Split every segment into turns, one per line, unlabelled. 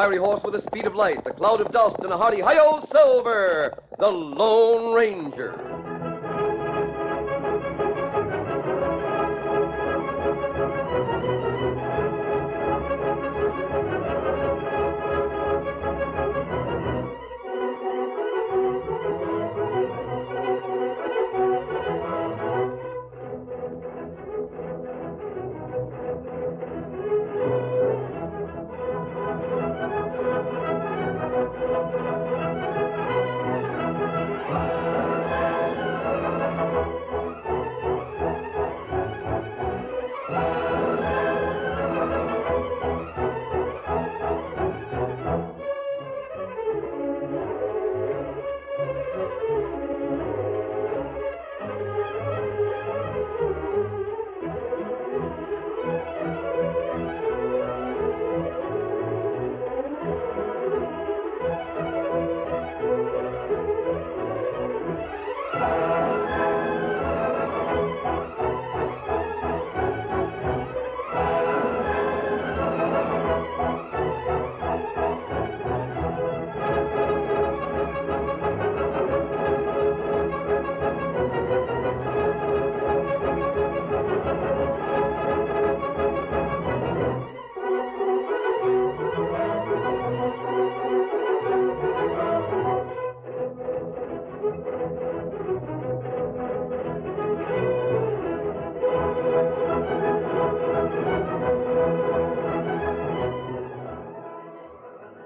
fiery horse with the speed of light, a cloud of dust, and a hearty hi-yo Silver, the Lone Ranger.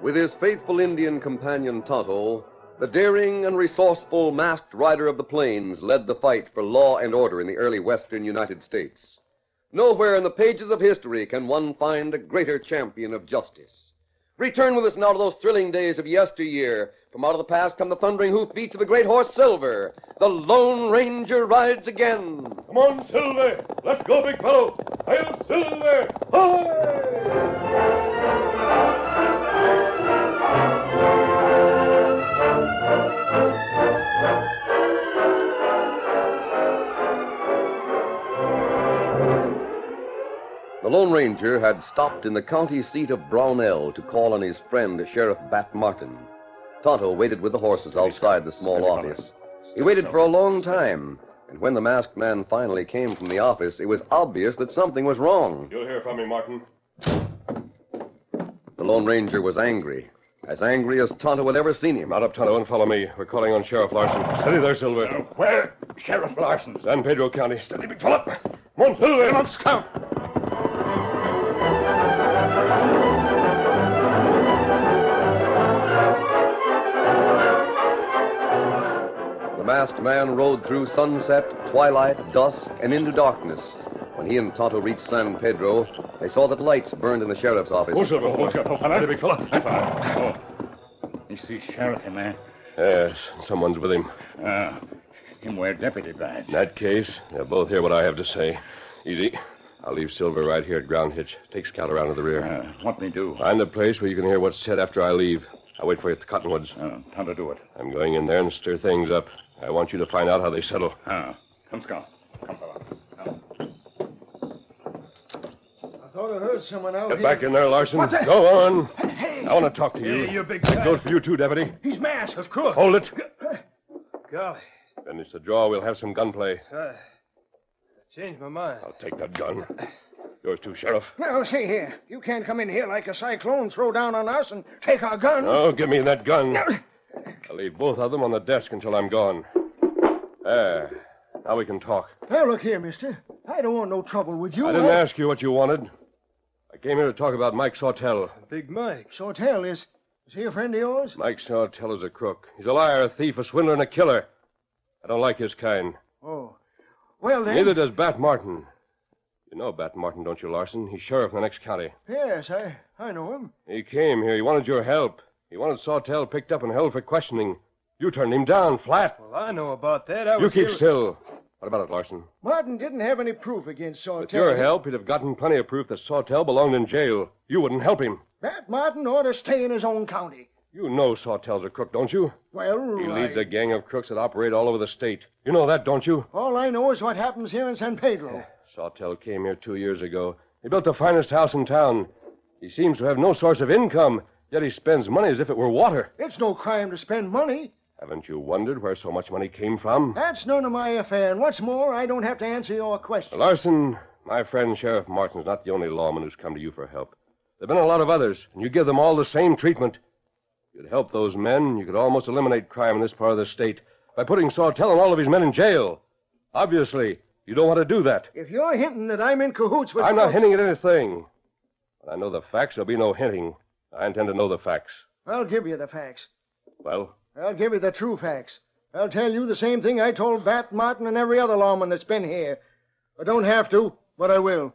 With his faithful Indian companion Tonto, the daring and resourceful masked rider of the plains led the fight for law and order in the early western United States. Nowhere in the pages of history can one find a greater champion of justice. Return with us now to those thrilling days of yesteryear. From out of the past come the thundering hoofbeats of the great horse Silver. The Lone Ranger rides again.
Come on, Silver. Let's go, big fellow. Hail, Silver. Hoy!
The Lone Ranger had stopped in the county seat of Brownell to call on his friend, Sheriff Bat Martin. Tonto waited with the horses outside the small office. He waited for a long time, and when the masked man finally came from the office, it was obvious that something was wrong.
You'll hear from me, Martin.
The Lone Ranger was angry, as angry as Tonto had ever seen him.
Mount up, Tonto, and follow me. We're calling on Sheriff Larson. Steady there, Silver.
Where? Sheriff Larson.
San Pedro County. Steady, big fella. Come on, Silver.
Come on, Scout.
The masked man rode through sunset, twilight, dusk, and into darkness. When he and Tonto reached San Pedro, they saw that lights burned in the sheriff's office.
Oh, Silver. Oh, Scout. Steady, big fella.
You see Sheriff, man?
Yes, someone's with him.
Him wear deputy badge.
In that case, they'll both hear what I have to say. Easy. I'll leave Silver right here at Ground Hitch. Take Scout around to the rear.
What me do?
Find the place where you can hear what's said after I leave. I'll wait for you at the Cottonwoods.
Time to do it.
I'm going in there and stir things up. I want you to find out how they settle.
Come, Scout. Come, fella. Come.
I thought I heard someone out
Get
here.
back in there, Larson.
What the...
Go on.
Hey.
I want to talk to you.
Hey, you big
That
guy.
goes for you, too, Deputy.
He's masked. Of course.
Hold it.
Golly.
Then it's a draw. We'll have some gunplay.
I changed my mind.
I'll take that gun. Yours, too, Sheriff.
Now, see here. You can't come in here like a cyclone, throw down on us, and take our guns.
Oh, give me that gun.
Now,
I'll leave both of them on the desk until I'm gone. There. Now we can talk.
now, look here, mister. I don't want no trouble with you.
I didn't ask you what you wanted. I came here to talk about Mike Sawtell.
Big Mike. Sawtell, is he a friend of yours?
Mike Sawtell is a crook. He's a liar, a thief, a swindler, and a killer. I don't like his kind.
Oh. Well, then.
Neither does Bat Martin. You know Bat Martin, don't you, Larson? He's sheriff in the next county.
Yes, I know him.
He came here. He wanted your help. He wanted Sawtell picked up and held for questioning. You turned him down, flat.
Well, I know about that.
You keep still. What about it, Larson?
Martin didn't have any proof against Sawtell.
With your help, he'd have gotten plenty of proof that Sawtell belonged in jail. You wouldn't help him.
Bat Martin ought to stay in his own county.
You know Sawtell's a crook, don't you?
Well,
He leads a gang of crooks that operate all over the state. You know that, don't you?
All I know is what happens here in San Pedro.
Sawtell came here 2 years ago. He built the finest house in town. He seems to have no source of income, Yet he spends money as if it were water.
It's no crime to spend money.
Haven't you wondered where so much money came from?
That's none of my affair. And what's more, I don't have to answer your question.
Larson, my friend Sheriff Martin is not the only lawman who's come to you for help. There have been a lot of others, and you give them all the same treatment. If you'd help those men, you could almost eliminate crime in this part of the state by putting Sawtell and all of his men in jail. Obviously, you don't want to do that.
If you're hinting that I'm in cahoots with...
I'm not hinting at anything. When I know the facts, there'll be no hinting. I intend to know the facts.
I'll give you the facts.
Well?
I'll give you the true facts. I'll tell you the same thing I told Bat Martin and every other lawman that's been here. I don't have to, but I will.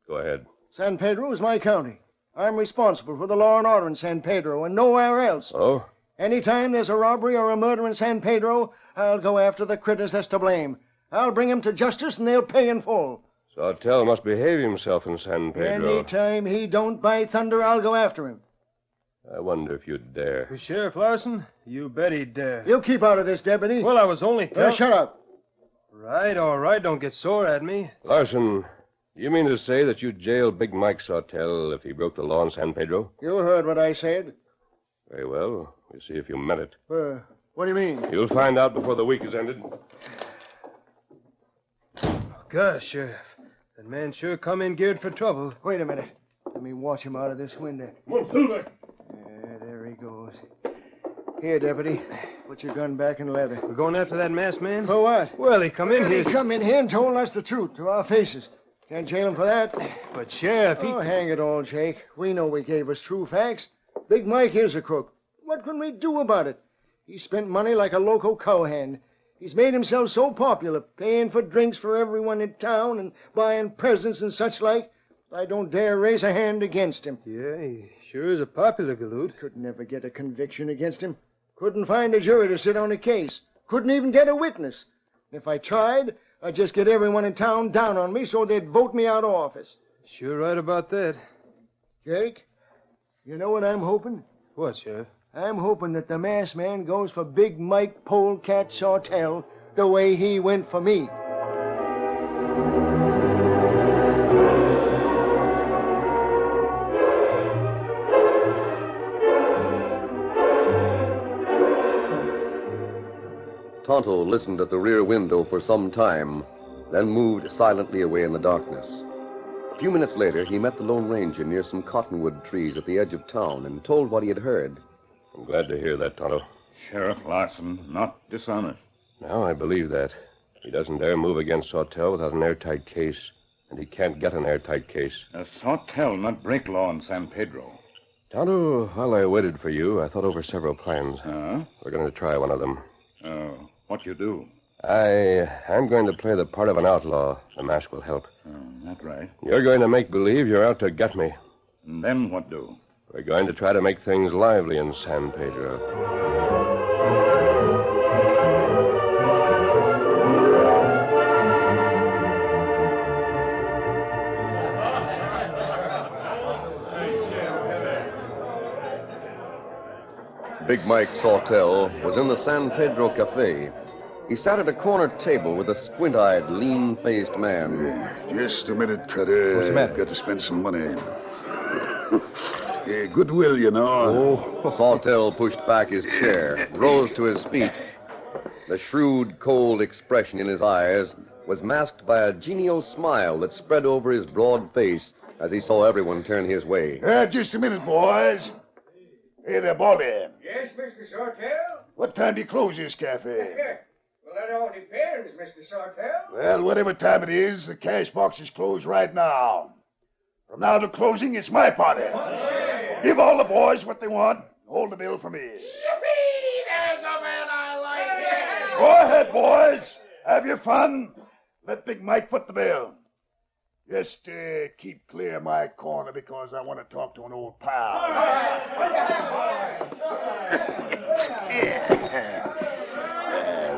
Go ahead.
San Pedro is my county. I'm responsible for the law and order in San Pedro and nowhere else.
Oh?
Anytime there's a robbery or a murder in San Pedro, I'll go after the critters that's to blame. I'll bring 'em to justice and they'll pay in full.
Sawtell must behave himself in San Pedro.
Anytime he don't buy thunder, I'll go after him.
I wonder if you'd dare.
Sheriff Larson, you bet he'd dare.
You keep out of this, deputy.
Well, I was only
Shut up.
Right, all right. Don't get sore at me.
Larson, you mean to say that you'd jail Big Mike Sawtell if he broke the law in San Pedro?
You heard what I said.
Very well. We'll see if you meant it.
What do you mean?
You'll find out before the week is ended.
Gosh, Sheriff. That man sure come in geared for trouble.
Wait a minute. Let me watch him out of this window.
Come on, Silver.
There he goes. Here, deputy. Put your gun back in leather.
We're going after that masked man?
For what?
Well, he come in
He
here.
come in here and told us the truth to our faces. Can't jail him for that.
But, Sheriff, he...
Oh, hang it all, Jake. We know he gave us true facts. Big Mike is a crook. What can we do about it? He spent money like a loco cowhand. He's made himself so popular, paying for drinks for everyone in town and buying presents and such like. I don't dare raise a hand against him.
Yeah, he sure is a popular galoot.
Could never get a conviction against him. Couldn't find a jury to sit on a case. Couldn't even get a witness. If I tried, I'd just get everyone in town down on me so they'd vote me out of office.
Sure right about that.
Jake, you know what I'm hoping?
What, Sheriff?
I'm hoping that the masked man goes for Big Mike Polecat Sawtell the way he went for me.
Tonto listened at the rear window for some time, then moved silently away in the darkness. A few minutes later, he met the Lone Ranger near some cottonwood trees at the edge of town and told what he had heard.
I'm glad to hear that, Tonto.
Sheriff Larson, not dishonest.
Now I believe that. He doesn't dare move against Sawtell without an airtight case, and he can't get an airtight case.
Sawtell not break law in San Pedro.
Tonto, while I waited for you, I thought over several plans.
Huh?
We're going to try one of them.
What you do?
I'm going to play the part of an outlaw. The mask will help.
That's right.
You're going to make believe you're out to get me.
And then what do?
We're going to try to make things lively in San Pedro.
Big Mike Sawtell was in the San Pedro Cafe. He sat at a corner table with a squint-eyed, lean-faced man.
Just a minute, Cutter.
What's the matter?
Got to spend some money. Goodwill, you know.
Sawtell pushed back his chair, rose to his feet. The shrewd, cold expression in his eyes was masked by a genial smile that spread over his broad face as he saw everyone turn his way.
Just a minute, boys. Hey there, Baldy.
Yes, Mr. Sawtell?
What time do you close this cafe?
Well, that all depends, Mr. Sawtell.
Well, whatever time it is, the cash box is closed right now. From now to closing, it's my party. Give all the boys what they want. Hold the bill for me.
Yippee! There's a man I like.
Go ahead, boys. Have your fun. Let Big Mike foot the bill. Just keep clear of my corner because I want to talk to an old pal.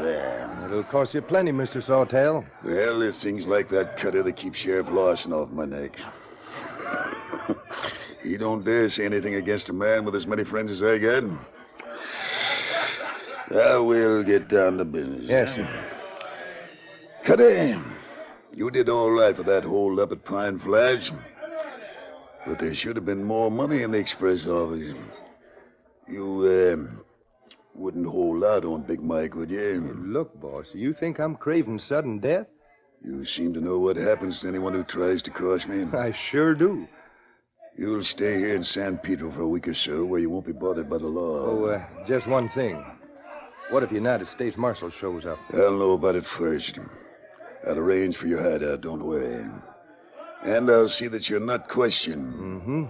There.
It'll cost you plenty, Mr. Sawtell.
Well, there's things like that, Cutter, that keep Sheriff Larson off my neck. He don't dare say anything against a man with as many friends as I got. Now we'll get down to business.
Yes, sir.
Cutter, you did all right for that hole up at Pine Flats. But there should have been more money in the express office. You, wouldn't hold out on Big Mike, would you?
Look, boss, you think I'm craving sudden death?
You seem to know what happens to anyone who tries to cross me.
I sure do.
You'll stay here in San Pedro for a week or so, where you won't be bothered by the law.
Oh, just one thing. What if United States Marshal shows up?
I'll know about it first. I'll arrange for your hideout, don't worry. And I'll see that you're not questioned.
Mm-hmm.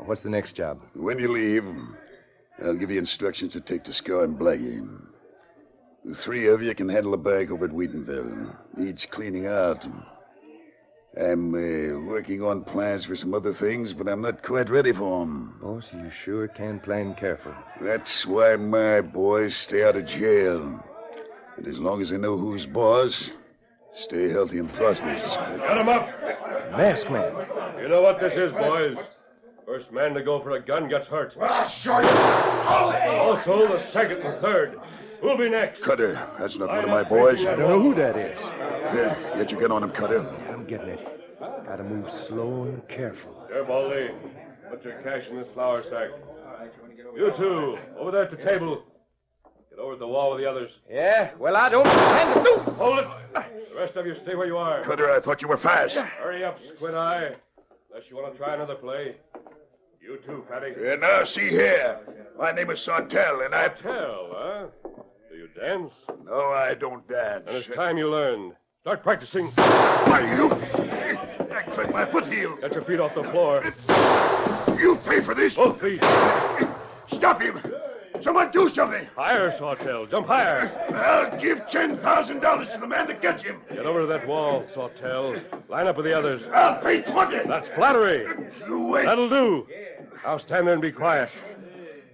What's the next job?
When you leave, I'll give you instructions to take to Scar and Blackie. The three of you can handle the bag over at Wheatonville. Needs cleaning out. I'm working on plans for some other things, but I'm not quite ready for them.
Boss, you sure can plan careful.
That's why my boys stay out of jail. And as long as they know who's boss, stay healthy and prosperous.
Got him up.
Masked man.
You know what this is, boys. First man to go for a gun gets hurt.
Well, I'll show you.
Also, the second and third. Who'll be next?
Cutter, that's not one of my boys.
I don't know who that is.
Here, get your gun on him, Cutter.
I'm getting it. Gotta move slow and careful.
Here, Baldy. Put your cash in this flour sack. You two, over there at the table. Get over to the wall with the others.
Yeah? Well, I don't intend to do.
Hold it. The rest of you stay where you are.
Cutter, I thought you were fast.
Hurry up, Squint Eye. Unless you want to try another play. You too, Fatty.
Now, see here. My name is Sawtell, and I...
Tell, huh? Do you dance?
No, I don't dance.
And it's time you learned. Start practicing.
Why, you... Act like my foot heel.
Get your feet off the floor.
You pay for this.
Both feet.
Stop him. Someone do something.
Higher, Sawtell. Jump higher.
I'll give $10,000 to the man that gets him.
Get over to that wall, Sawtell. Line up with the others.
I'll pay 20.
That's flattery.
You wait.
That'll do. Now stand there and be quiet.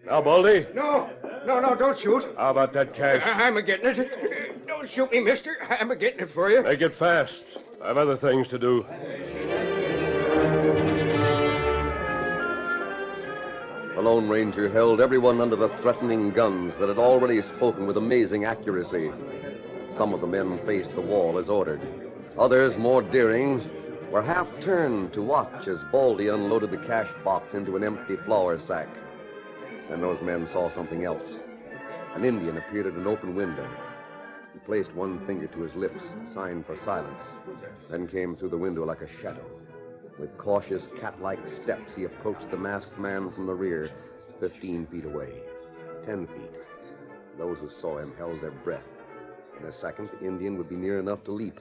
Now, Baldy.
No, don't shoot.
How about that cash?
I'm a-getting it. Don't shoot me, mister. I'm a-getting it for you.
Make it fast. I have other things to do.
The Lone Ranger held everyone under the threatening guns that had already spoken with amazing accuracy. Some of the men faced the wall as ordered. Others, more daring, were half turned to watch as Baldy unloaded the cash box into an empty flour sack. Then those men saw something else. An Indian appeared at an open window. He placed one finger to his lips, a sign for silence, then came through the window like a shadow. With cautious, cat-like steps, he approached the masked man from the rear, 15 feet away, 10 feet. Those who saw him held their breath. In a second, the Indian would be near enough to leap.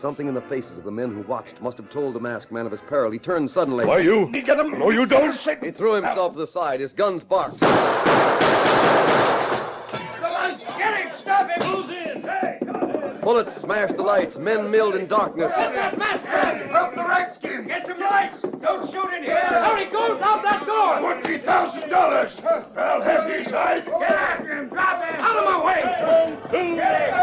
Something in the faces of the men who watched must have told the masked man of his peril. He turned suddenly.
Why, you?
You get him.
No, you don't.
He threw himself to the side. His guns barked.
Come on, get him. Stop him. Who's in? Hey.
Bullets smashed the lights. Men milled in darkness.
That masked man. Help the Redskin. Get some lights. Don't shoot in here.
Out he goes, out that door.
$20,000. I'll have his hide. Get after him. Drop him.
Out of my way.
Get him.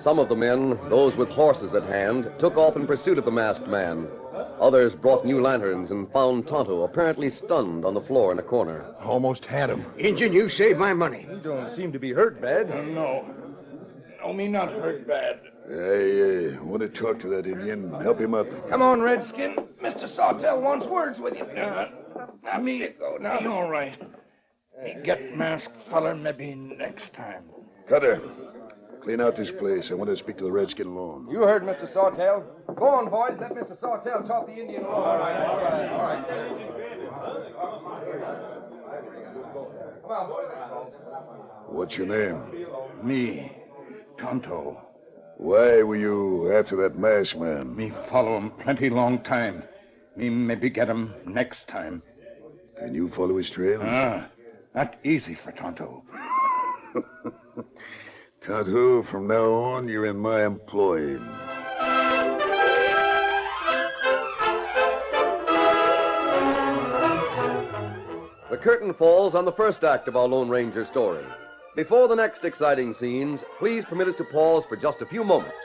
Some of the men, those with horses at hand, took off in pursuit of the masked man. Others brought new lanterns and found Tonto apparently stunned on the floor in a corner.
Almost had him.
Injun, you saved my money.
You don't seem to be hurt bad.
No, me not hurt bad. I want to talk to that Indian. Help him up.
Come on, Redskin. Mr. Sawtell wants words with you.
Now, me go now. All right. Me get masked feller maybe next time. Cutter, clean out this place. I want to speak to the Redskin alone.
You heard Mr. Sawtell. Go on, boys. Let Mr. Sawtell talk the Indian alone. All right. Come on, boys.
What's your name?
Me, Tonto.
Why were you after that masked man?
Me follow him plenty long time. Me maybe get him next time.
Can you follow his trail?
That easy for Tonto.
Tonto, from now on, you're in my employ.
The curtain falls on the first act of our Lone Ranger story. Before the next exciting scenes, please permit us to pause for just a few moments.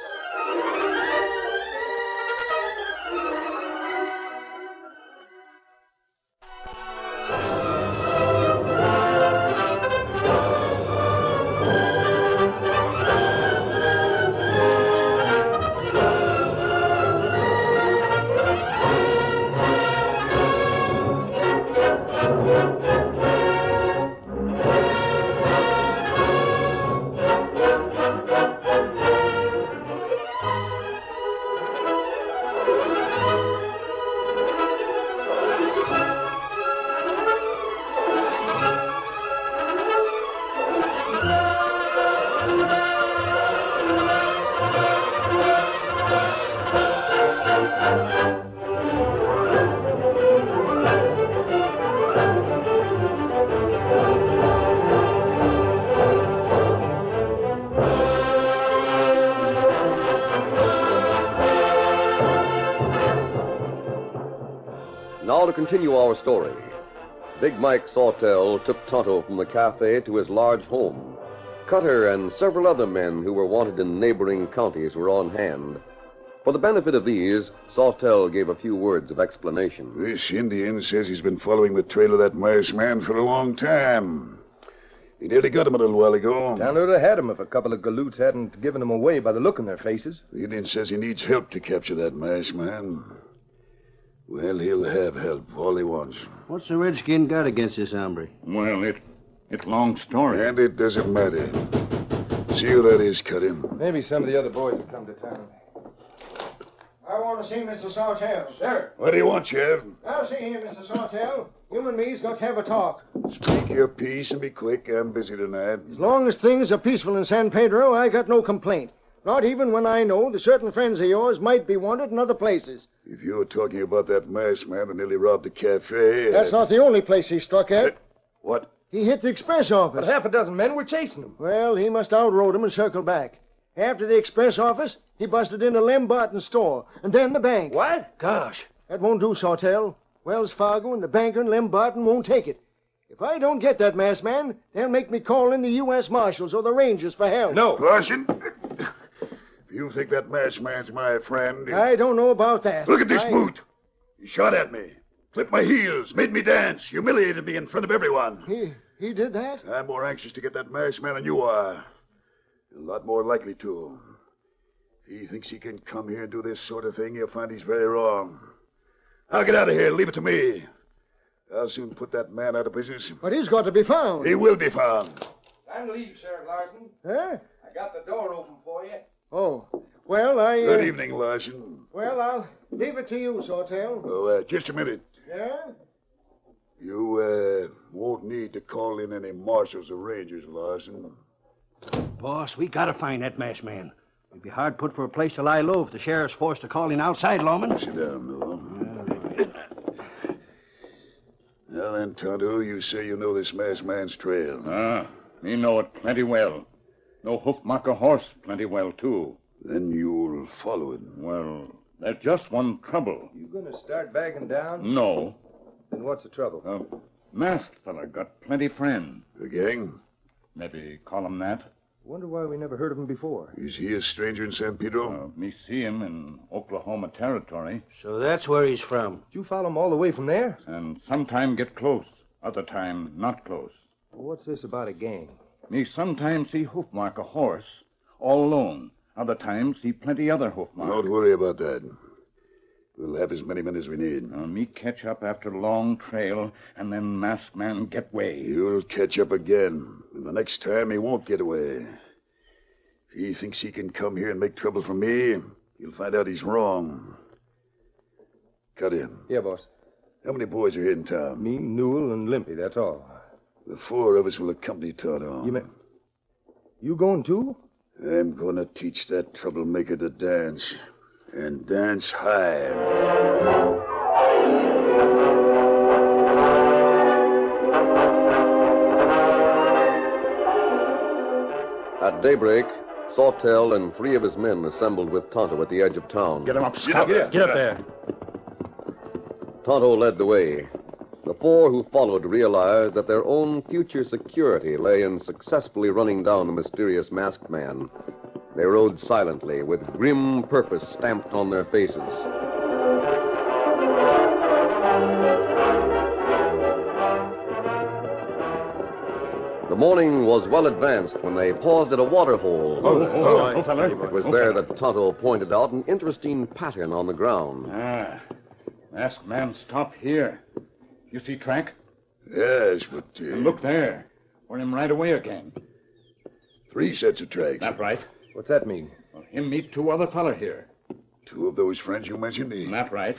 to continue our story. Big Mike Sawtell took Tonto from the cafe to his large home. Cutter and several other men who were wanted in neighboring counties were on hand. For the benefit of these, Sawtell gave a few words of explanation.
This Indian says he's been following the trail of that masked man for a long time. He nearly got him a little while ago.
Down would have had him if a couple of galoots hadn't given him away by the look in their faces.
The Indian says he needs help to capture that masked man. Well, he'll have help, all he wants.
What's the redskin got against this hombre?
Well, it's long story.
And it doesn't matter. See who that is, Cutter.
Maybe some of the other boys have come to town.
I want to see Mr. Sawtell.
Sure.
What do you want, Sheriff?
I'll see him, Mr. Sawtell. You and me's got to have a talk.
Speak your piece and be quick. I'm busy tonight.
As long as things are peaceful in San Pedro, I got no complaint. Not even when I know that certain friends of yours might be wanted in other places.
If you're talking about that masked man that nearly robbed the cafe...
That's not the only place he struck at.
What?
He hit the express office.
But half a dozen men were chasing him.
Well, he must have outrode him and circled back. After the express office, he busted into Lem Barton's store, and then the bank.
What?
Gosh, that won't do, Sawtell. Wells Fargo and the banker and Lem Barton won't take it. If I don't get that masked man, they'll make me call in the U.S. Marshals or the Rangers for help.
No.
Larson, if you think that masked man's my friend...
I don't know about that.
Look at this boot. He shot at me, clipped my heels, made me dance, humiliated me in front of everyone.
He did that?
I'm more anxious to get that masked man than you are. A lot more likely to. If he thinks he can come here and do this sort of thing, he'll find he's very wrong. Now get out of here. Leave it to me. I'll soon put that man out of business.
But he's got to be found.
He will be found.
Time to leave, Sheriff Larson.
Huh?
I got the door open for you.
Oh, well,
Good evening, Larson.
Well, I'll leave it to you, Sawtell.
Oh, just a minute.
Yeah?
You, won't need to call in any marshals or rangers, Larson.
Boss, we gotta find that masked man. We'd be hard put for a place to lie low if the sheriff's forced to call in outside lawmen.
Sit down, Noel. Now then, Tonto, you say you know this masked man's trail.
Me know it plenty well. Know Hoofmarker horse plenty well, too.
Then you'll follow it.
Well, there's just one trouble.
You gonna start backing down?
No.
Then what's the trouble?
Masked fella got plenty friend.
The gang?
Maybe call him that.
Wonder why we never heard of him before.
Is he a stranger in San Pedro?
Me see him in Oklahoma Territory,
So that's where he's from.
Did you follow him all the way from there?
and sometime get close, other time not close.
What's this about a gang?
Me sometimes see Hoofmarker horse, all alone. Other times see plenty other Hoofmarker.
Don't worry about that. We'll have as many men as we need.
Me catch up after long trail, and then masked man get way.
You'll catch up again. And the next time, he won't get away. If he thinks he can come here and make trouble for me, he'll find out he's wrong. Cut in.
Yeah, boss.
How many boys are here in town?
Me, Newell, and Limpy, that's all.
The four of us will accompany Tonto.
You going too?
I'm going to teach that troublemaker to dance. And dance high.
At daybreak, Sawtell and 3 of his men assembled with Tonto at the edge of town.
Get him up,
Get up there.
Get up there.
Tonto led the way. The 4 who followed realized that their own future security lay in successfully running down the mysterious masked man. They rode silently, with grim purpose stamped on their faces. The morning was well advanced when they paused at a water hole. It was there that Tonto pointed out an interesting pattern on the ground.
Masked man stop here. You see track?
Yes, but...
And look there. We're him right away again.
3 sets of tracks.
That right.
What's that mean?
Well, him meet 2 other feller here.
2 of those friends you mentioned?
That right.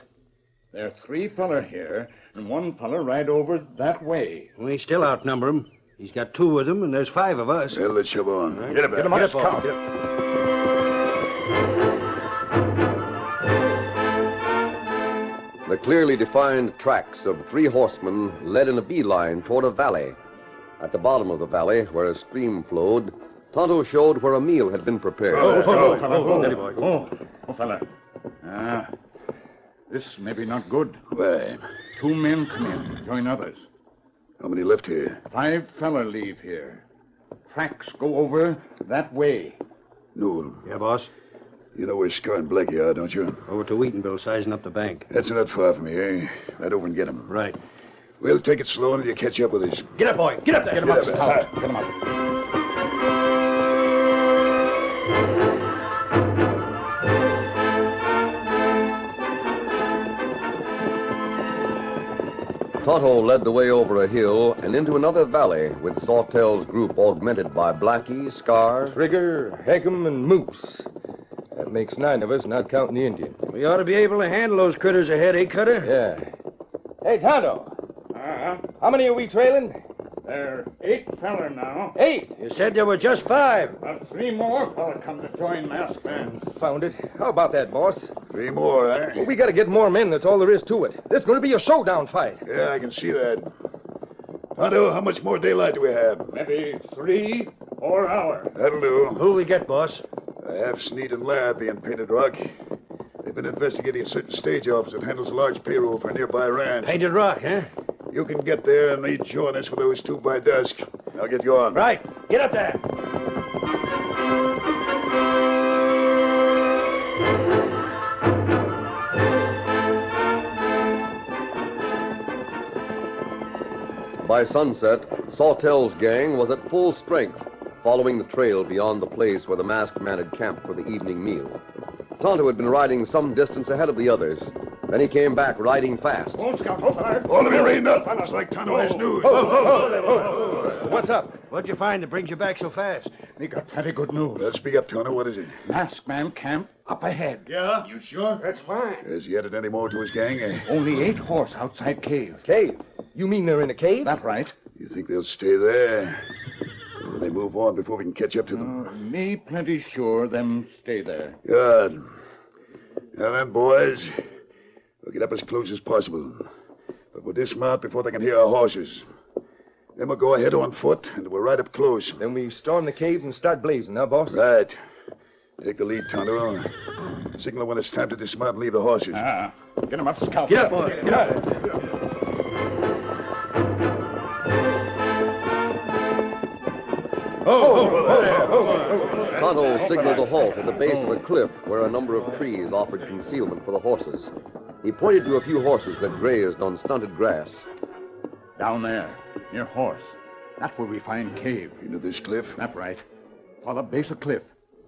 There are 3 feller here, and 1 feller right over that way.
We still outnumber him. He's got 2 with him, and there's 5 of us.
Well, let's shove on.
Get him up, come.
The clearly defined tracks of 3 horsemen led in a beeline toward a valley. At the bottom of the valley, where a stream flowed, Tonto showed where a meal had been prepared.
Oh, fella. This may be not good.
Why?
2 men come in, join others.
How many left here?
5 feller leave here. Tracks go over that way.
Newell,
Yeah, boss.
you know where Scar and Blackie are, don't you?
Over to Wheatonville, sizing up the bank.
That's not far from here, eh? Right over and get them.
Right.
We'll take it slow until you catch up with us.
Get up, boy. Get up there.
Get him up, Scout. Get him up.
Tonto led the way over a hill and into another valley with Sawtell's group augmented by Blackie, Scar,
Trigger, Heckham, and Moose. That makes 9 of us, not counting the Indian.
We ought to be able to handle those critters ahead, eh, Cutter?
Yeah. Hey, Tonto, how many are we trailing?
There are 8 feller now.
8.
You said there were just 5.
About 3 more feller come to join Masked Man.
Found it. How about that, boss?
3 more, eh?
Well, we got to get more men. That's all there is to it. This is going to be a showdown fight.
Yeah, I can see that. Tonto, how much more daylight do we have?
Maybe 3 or hours.
That'll do.
Who we get, boss?
I have Sneed and Ladd being Painted Rock. They've been investigating a certain stage office that handles a large payroll for a nearby ranch.
Painted Rock, huh?
You can get there and they'd join us with those 2 by dusk. I'll get you on.
Right. Get up there.
By sunset, Sawtell's gang was at full strength, following the trail beyond the place where the masked man had camped for the evening meal. Tonto had been riding some distance ahead of the others. Then he came back riding fast.
Scout, hold on.
All of you reined up. Looks like Tonto has news.
What's up?
What'd you find that brings you back so fast?
We got plenty good news.
Well, speak up, Tonto. What is it?
Masked Man camp up ahead.
Yeah?
You sure? That's fine.
Has he added any more to his gang?
Only 8 horse outside cave.
Cave. You mean they're in a cave?
That right?
You think they'll stay there? Or will they move on before we can catch up to them?
Me plenty sure them stay there.
Good. Now then, boys, we'll get up as close as possible. But we'll dismount before they can hear our horses. Then we'll go ahead on foot, and we'll ride up close.
Then we storm the cave and start blazing, huh, boss?
Right. Take the lead, Tonto. Signal when it's time to dismount and leave the horses.
Get him up, Scout.
Get up, boy. Get up.
Tonto signaled a halt at the base of the cliff where a number of trees offered concealment for the horses. He pointed to a few horses that grazed on stunted grass.
Down there, near horse. That's where we find cave.
You know this cliff?
That right. Follow base of cliff.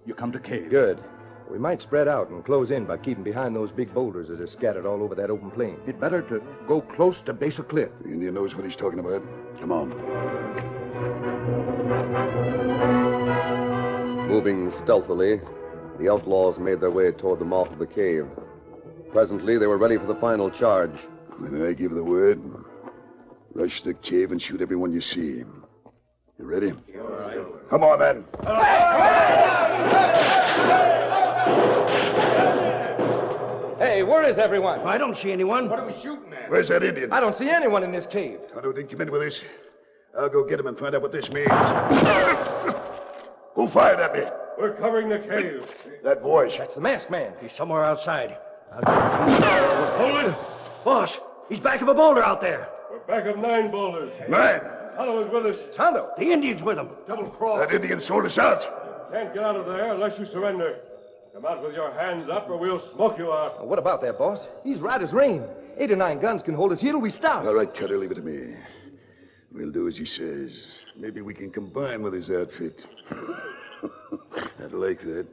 You come to cave.
Good. We might spread out and close in by keeping behind those big boulders that are scattered all over that open plain.
It better to go close to base of cliff.
The Indian knows what he's talking about. Come on.
Moving stealthily, the outlaws made their way toward the mouth of the cave. Presently, they were ready for the final charge.
When I give the word, rush the cave and shoot everyone you see. You ready? All right. Come on, then.
Hey, where is everyone?
I don't see anyone.
What are we shooting at?
Where's that Indian?
I don't see anyone in this cave.
Tonto didn't come in with us. I'll go get him and find out what this means. Who fired at me?
We're covering the cave.
That voice.
That's the masked man.
He's somewhere outside. Hold it. Boss, he's back of a boulder out there.
We're back of 9 boulders.
9.
Tonto is with us.
Tonto.
The Indian's with him.
Double cross.
That Indian sold us out.
Can't get out of there unless you surrender. Come out with your hands up or we'll smoke you out.
What about that, boss? He's right as rain. 8 or 9 guns can hold us here till we stop.
All right, Cutter, leave it to me. We'll do as he says. Maybe we can combine with his outfit. I'd like that.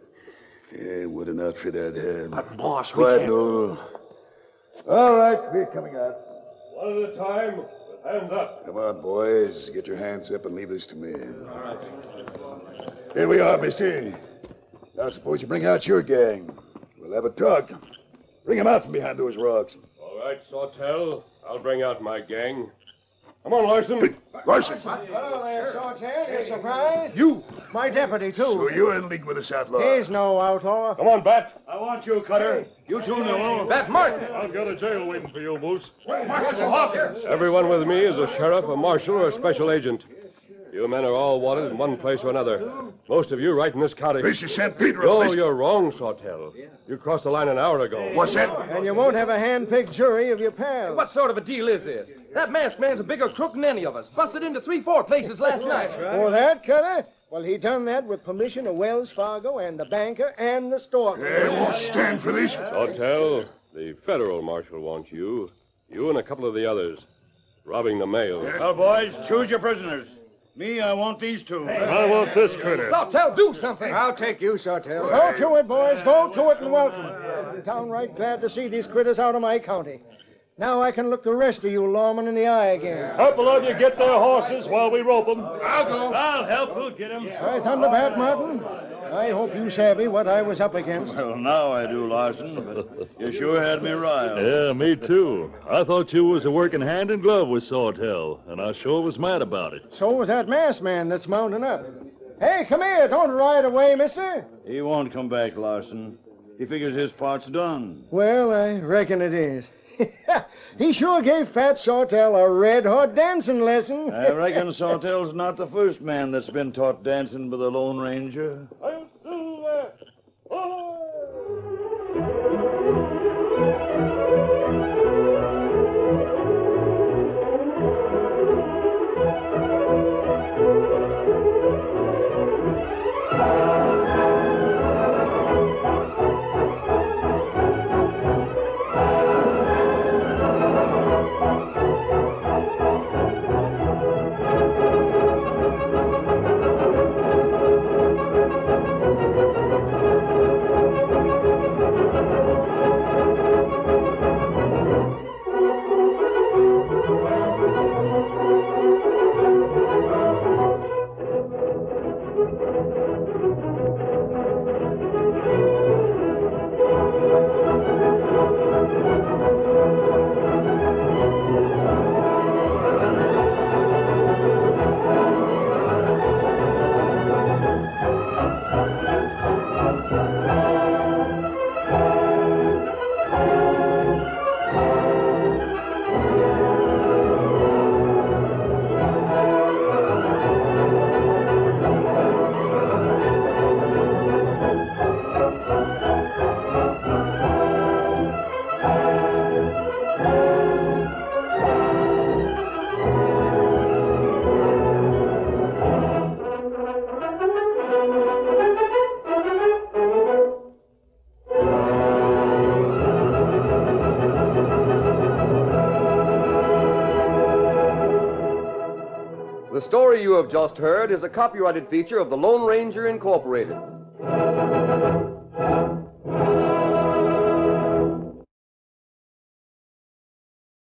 Yeah, what an outfit I'd have.
But, boss, we
Quiet,
can't...
Noel. All right, we're coming out.
One at a time, with hands up.
Come on, boys. Get your hands up and leave this to me. All right. Here we are, mister. Now suppose you bring out your gang. We'll have a talk. Bring them out from behind those rocks.
All right, Sawtell. I'll bring out my gang. Come on, Larson.
Larson.
Hello there, Sawtell. You surprised?
You.
My deputy, too.
So you're in league with this outlaw.
He's no outlaw.
Come on, Bat.
I want you, Cutter. You two know.
That's Martin.
I've got a jail waiting for you, Moose.
Marshal Hawkins.
Everyone with me is a sheriff, a marshal, or a special agent. You men are all wanted in one place or another. Most of you right in this county.
This is St. Peter.
No, you're wrong, Sawtell. You crossed the line an hour ago.
What's that?
And you won't have a hand-picked jury of your pals.
What sort of a deal is this? That masked man's a bigger crook than any of us. Busted into 3-4 places last night.
For that, Cutter? Well, he done that with permission of Wells Fargo and the banker and the storeman.
They won't stand for this.
Sawtell, the federal marshal wants you. You and a couple of the others. Robbing the mail.
Well, boys, choose your prisoners. Me, I want these two.
I want this critter.
Sawtell, do something.
I'll take you, Sawtell. Go to it, boys. Go to it and welcome. I'm downright glad to see these critters out of my county. Now I can look the rest of you lawmen in the eye again.
Couple of you get their horses while we rope them.
I'll go.
I'll help. We'll get them.
Hi, Thunderbat Martin. I hope you savvy what I was up against.
Well, now I do, Larson, but you sure had me riled.
Yeah, me too. I thought you was a working hand in glove with Sawtell, and I sure was mad about it.
So was that masked man that's mounting up. Hey, come here. Don't ride away, mister.
He won't come back, Larson. He figures his part's done.
Well, I reckon it is. He sure gave Fat Sawtell a red-hot dancing lesson.
I reckon Sawtell's not the first man that's been taught dancing by the Lone Ranger.
The story you have just heard is a copyrighted feature of the Lone Ranger Incorporated.